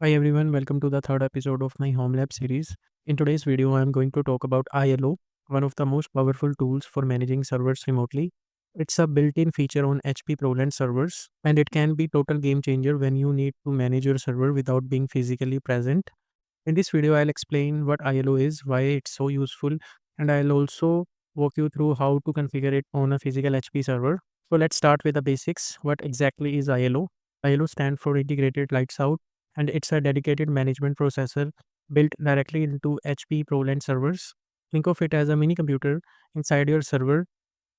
Hi everyone, welcome to the third episode of my Home Lab series. In today's video, I am going to talk about ILO, one of the most powerful tools for managing servers remotely. It's a built-in feature on HP ProLiant servers, and it can be total game changer when you need to manage your server without being physically present. In this video, I'll explain what ILO is, why it's so useful, and I'll also walk you through how to configure it on a physical HP server. So let's start with the basics. What exactly is ILO? ILO stands for Integrated Lights Out, and it's a dedicated management processor built directly into HP ProLiant servers. Think of it as a mini computer inside your server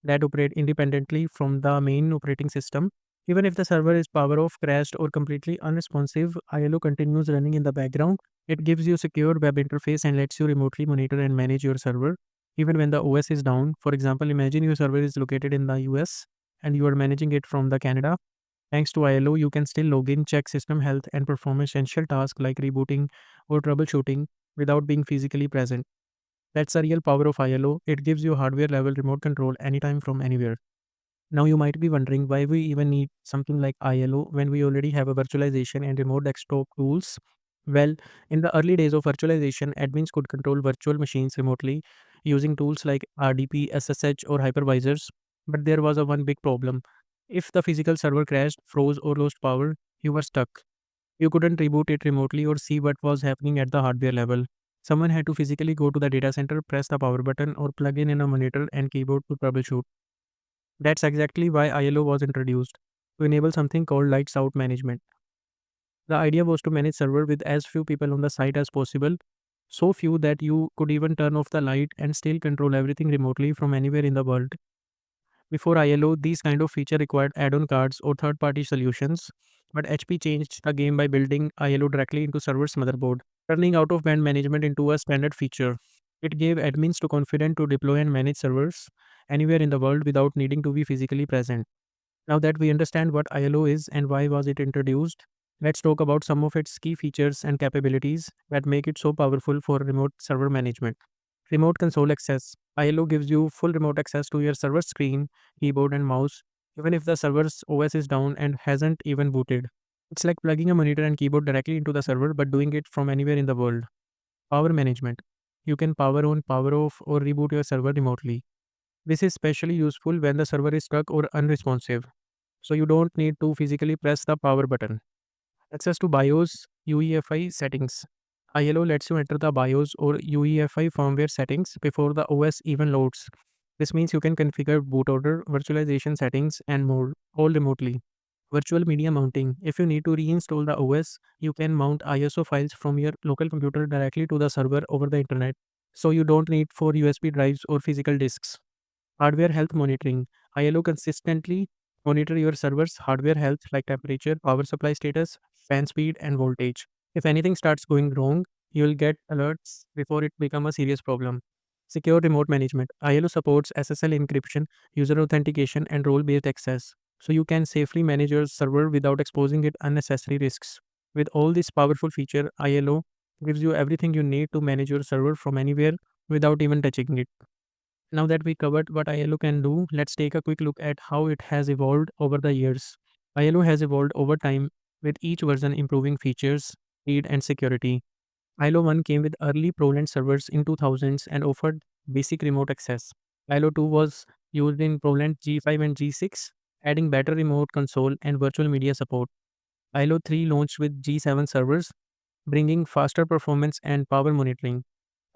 that operate independently from the main operating system. Even if the server is power off, crashed, or completely unresponsive, ILO continues running in the background. It gives you a secure web interface and lets you remotely monitor and manage your server even when the OS is down. For example, imagine your server is located in the US and you are managing it from the Canada. Thanks to ILO, you can still log in, check system health, and perform essential tasks like rebooting or troubleshooting without being physically present. That's the real power of ILO. It gives you hardware level remote control anytime from anywhere. Now you might be wondering why we even need something like ILO when we already have a virtualization and remote desktop tools. Well, in the early days of virtualization, admins could control virtual machines remotely using tools like RDP, SSH, or hypervisors. But there was a one big problem. If the physical server crashed, froze, or lost power, you were stuck. You couldn't reboot it remotely or see what was happening at the hardware level. Someone had to physically go to the data center, press the power button, or plug in a monitor and keyboard to troubleshoot. That's exactly why ILO was introduced, to enable something called lights out management. The idea was to manage server with as few people on the site as possible, so few that you could even turn off the light and still control everything remotely from anywhere in the world. Before ILO, these kind of feature required add-on cards or third-party solutions, but HP changed the game by building ILO directly into server's motherboard, turning out-of-band management into a standard feature. It gave admins to confident to deploy and manage servers anywhere in the world without needing to be physically present. Now that we understand what ILO is and why was it introduced, let's talk about some of its key features and capabilities that make it so powerful for remote server management. Remote console access. ILO gives you full remote access to your server screen, keyboard and mouse, even if the server's OS is down and hasn't even booted. It's like plugging a monitor and keyboard directly into the server but doing it from anywhere in the world. Power management. You can power on, power off, or reboot your server remotely. This is especially useful when the server is stuck or unresponsive, so you don't need to physically press the power button. Access to BIOS UEFI settings. ILO lets you enter the BIOS or UEFI firmware settings before the OS even loads. This means you can configure boot order, virtualization settings, and more, all remotely. Virtual media mounting. If you need to reinstall the OS, you can mount ISO files from your local computer directly to the server over the internet, so you don't need for USB drives or physical disks. Hardware health monitoring. ILO consistently monitor your server's hardware health like temperature, power supply status, fan speed, and voltage. If anything starts going wrong, you'll get alerts before it becomes a serious problem. Secure remote management. ILO supports SSL encryption, user authentication, and role-based access, so you can safely manage your server without exposing it unnecessary risks. With all this powerful feature, ILO gives you everything you need to manage your server from anywhere without even touching it. Now that we covered what ILO can do, let's take a quick look at how it has evolved over the years. ILO has evolved over time, with each version improving features, speed, and security. ILO 1 came with early ProLiant servers in 2000s and offered basic remote access. ILO 2 was used in ProLiant G5 and G6, adding better remote console and virtual media support. ILO 3 launched with G7 servers, bringing faster performance and power monitoring.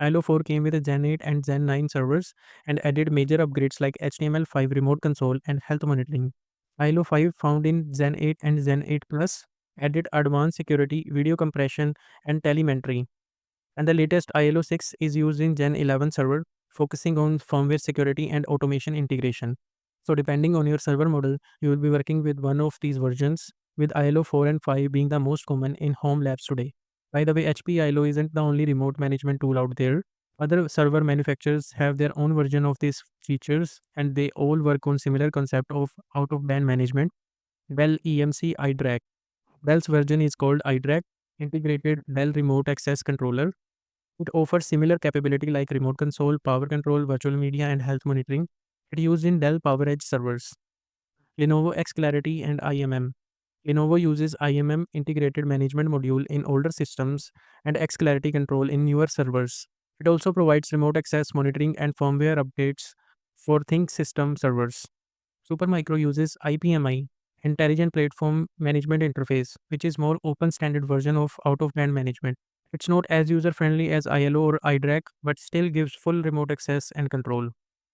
ILO 4 came with a Gen 8 and Gen 9 servers and added major upgrades like HTML5 remote console and health monitoring. ILO 5, found in Gen 8 and Gen 8 Plus, added advanced security, video compression, and telemetry. And the latest ILO 6 is used in Gen 11 server, focusing on firmware security and automation integration. So depending on your server model, you will be working with one of these versions, with ILO 4 and 5 being the most common in home labs today. By the way, HP ILO isn't the only remote management tool out there. Other server manufacturers have their own version of these features, and they all work on similar concept of out-of-band management. Dell EMC iDRAC. Dell's version is called iDRAC, Integrated Dell Remote Access Controller. It offers similar capability like remote console, power control, virtual media, and health monitoring. It used in Dell PowerEdge servers, Lenovo X Clarity, and IMM. Lenovo uses IMM integrated management module in older systems and X Clarity control in newer servers. It also provides remote access monitoring and firmware updates for Think system servers. Supermicro uses IPMI, Intelligent Platform Management Interface, which is more open standard version of out-of-band management. It's not as user-friendly as ILO or iDRAC, but still gives full remote access and control.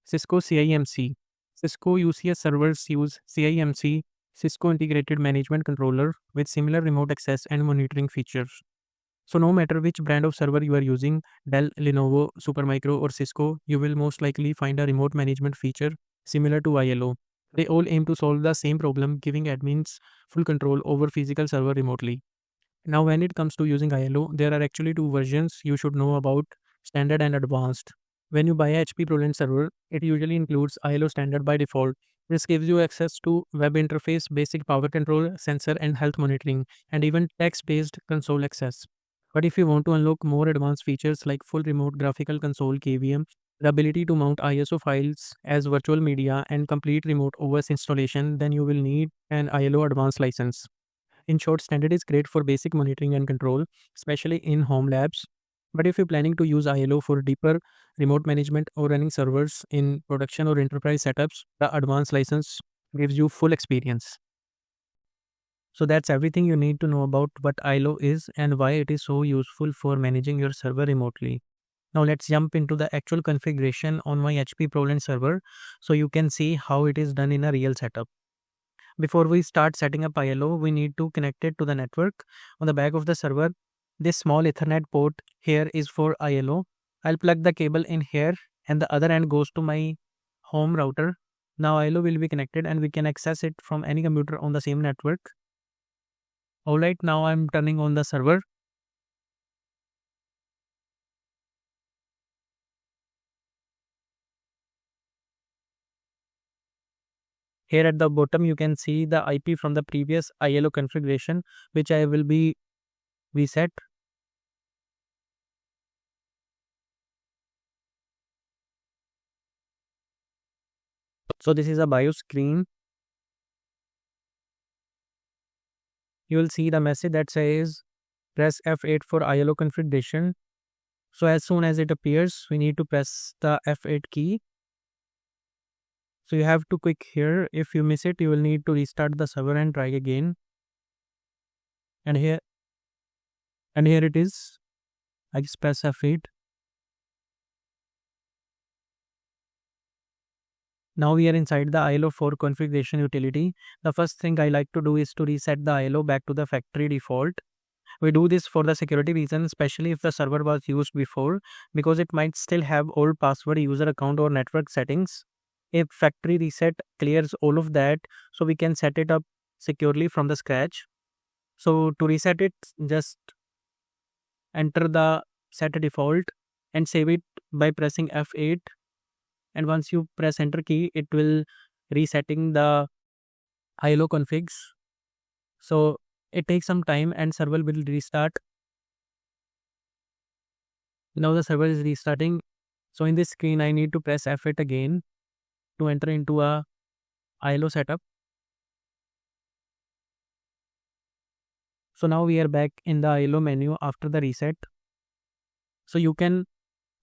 Cisco CIMC. Cisco UCS servers use CIMC, Cisco Integrated Management Controller, with similar remote access and monitoring features. So no matter which brand of server you are using, Dell, Lenovo, Supermicro or Cisco, you will most likely find a remote management feature similar to ILO. They all aim to solve the same problem, giving admins full control over physical server remotely. Now when it comes to using ILO, there are actually two versions you should know about: standard and advanced. When you buy a HP ProLiant server, it usually includes ILO standard by default. This gives you access to web interface, basic power control, sensor and health monitoring, and even text-based console access. But if you want to unlock more advanced features like full remote graphical console KVM, the ability to mount ISO files as virtual media, and complete remote OS installation, then you will need an ILO advanced license. In short, standard is great for basic monitoring and control, especially in home labs. But if you're planning to use ILO for deeper remote management or running servers in production or enterprise setups, the advanced license gives you full experience. So that's everything you need to know about what ILO is and why it is so useful for managing your server remotely. Now let's jump into the actual configuration on my HP ProLiant server so you can see how it is done in a real setup. Before we start setting up ILO, we need to connect it to the network. On the back of the server, this small Ethernet port here is for ILO. I'll plug the cable in here and the other end goes to my home router. Now ILO will be connected and we can access it from any computer on the same network. Alright, now I'm turning on the server. Here at the bottom, you can see the IP from the previous ILO configuration, which I will be reset. So this is a BIOS screen. You will see the message that says press F8 for ILO configuration. So as soon as it appears, we need to press the F8 key. So you have to click here. If you miss it, you will need to restart the server and try again. And here it is. I just press F8. Now we are inside the ILO 4 configuration utility. The first thing I like to do is to reset the ILO back to the factory default. We do this for the security reason, especially if the server was used before, because it might still have old password, user account or network settings. If factory reset clears all of that, so we can set it up securely from the scratch. So to reset it, just enter the set default and save it by pressing F8. And once you press enter key, it will resetting the ILO configs. So it takes some time and server will restart. Now the server is restarting. So in this screen, I need to press F8 again to enter into a ILO setup. So now we are back in the ILO menu after the reset. So you can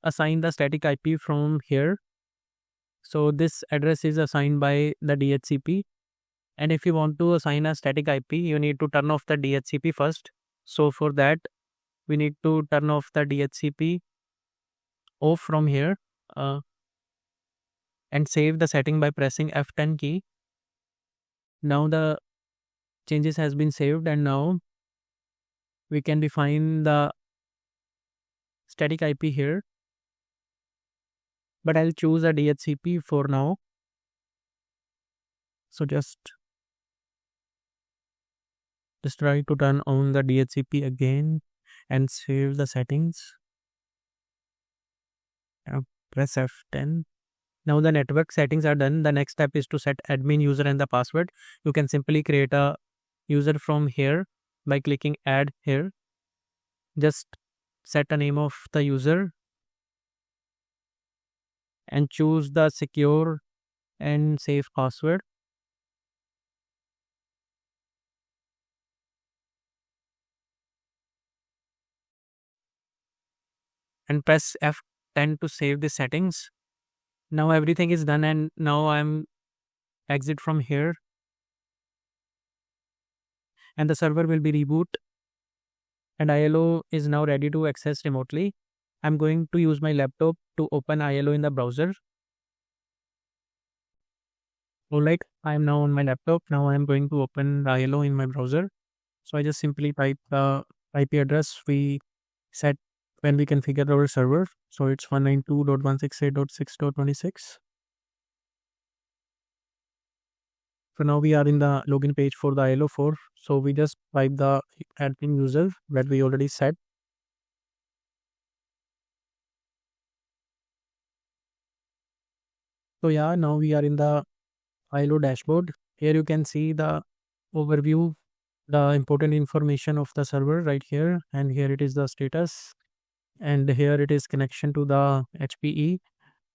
assign the static IP from here. So this address is assigned by the DHCP. And if you want to assign a static IP, you need to turn off the DHCP first. So for that, we need to turn off the DHCP off from here and save the setting by pressing F10 key. Now the changes has been saved and now we can define the static IP here. But I'll choose a DHCP for now. So just try to turn on the DHCP again and save the settings. Press F10. Now the network settings are done. The next step is to set admin user and the password. You can simply create a user from here by clicking add here. Just set a name of the user and choose the secure and safe password. and press F10 to save the settings. Now everything is done, and now I'm exit from here, and the server will be reboot, and ILO is now ready to access remotely. I'm going to use my laptop to open ILO in the browser. Alright, I am now on my laptop. Now I am going to open the ILO in my browser. So I just simply type the IP address we set when we configure our server. So it's 192.168.6.26. So now we are in the login page for the ILO4. So we just type the admin user that we already set. So yeah, now we are in the ILO dashboard. Here you can see the overview, the important information of the server right here, and here it is the status, and here it is connection to the HPE.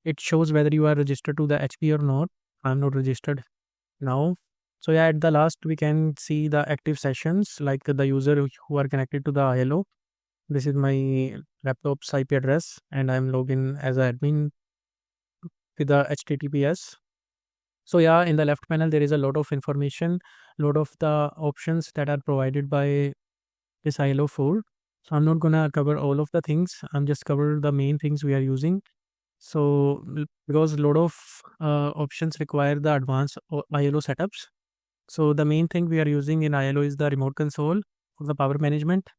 It shows whether you are registered to the HP or not. I'm not registered now. So yeah, at the last we can see the active sessions, like the user who are connected to the ILO. This is my laptop's IP address, and I'm logged in as an admin with the HTTPS. So yeah, in the left panel there is a lot of information, lot of the options that are provided by this ILO4. So I'm not gonna cover all of the things. I'm just cover the main things we are using. So because a lot of options require the advanced ILO setups. So the main thing we are using in ILO is the remote console for the power management.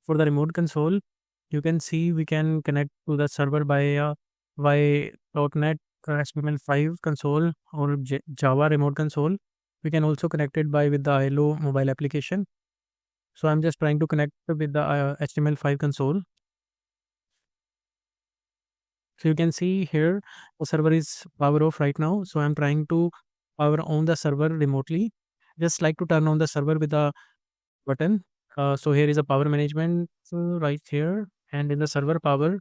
For the remote console, you can see we can connect to the server by .NET HTML5 console or Java remote console. We can also connect it by with the ILO mobile application. So I'm just trying to connect with the HTML5 console. So you can see here the server is power off right now. So I'm trying to power on the server remotely. Just like to turn on the server with a button. So here is a power management right here, and in the server power,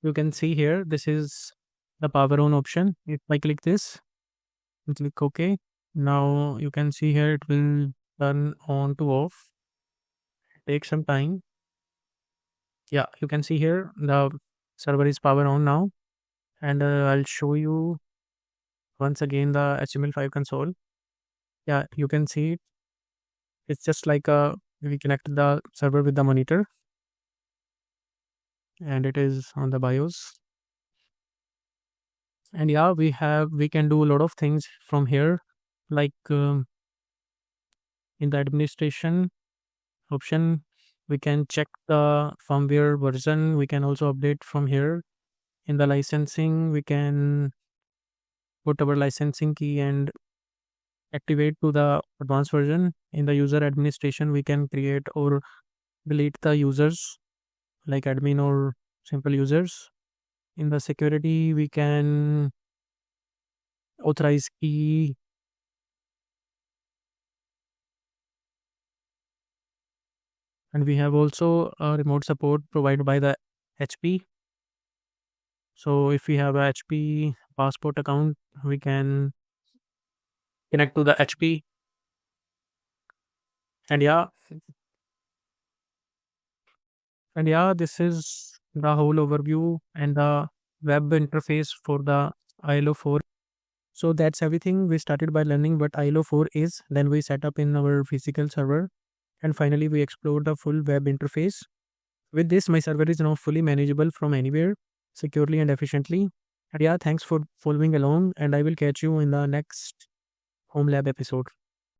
you can see here this is the power on option. If I click this, and click OK. Now you can see here it will turn on to off. Take some time. Yeah, you can see here the server is power on now, and I'll show you once again the HTML5 console. Yeah, you can see it. It's just like we connect the server with the monitor, and it is on the BIOS. And yeah, we can do a lot of things from here, like in the administration option, we can check the firmware version. We can also update from here. In the licensing, we can put our licensing key and activate to the advanced version. In the user administration, we can create or delete the users like admin or simple users. In the security, we can authorize key, and we have also remote support provided by the HP. So if we have a HP passport account, we can connect to the HP. And yeah, this is the whole overview and the web interface for the ILO4. So that's everything. We started by learning what ILO4 is, then we set up in our physical server, and finally we explored the full web interface. With this, my server is now fully manageable from anywhere, securely and efficiently. And yeah, thanks for following along, and I will catch you in the next Home Lab episode.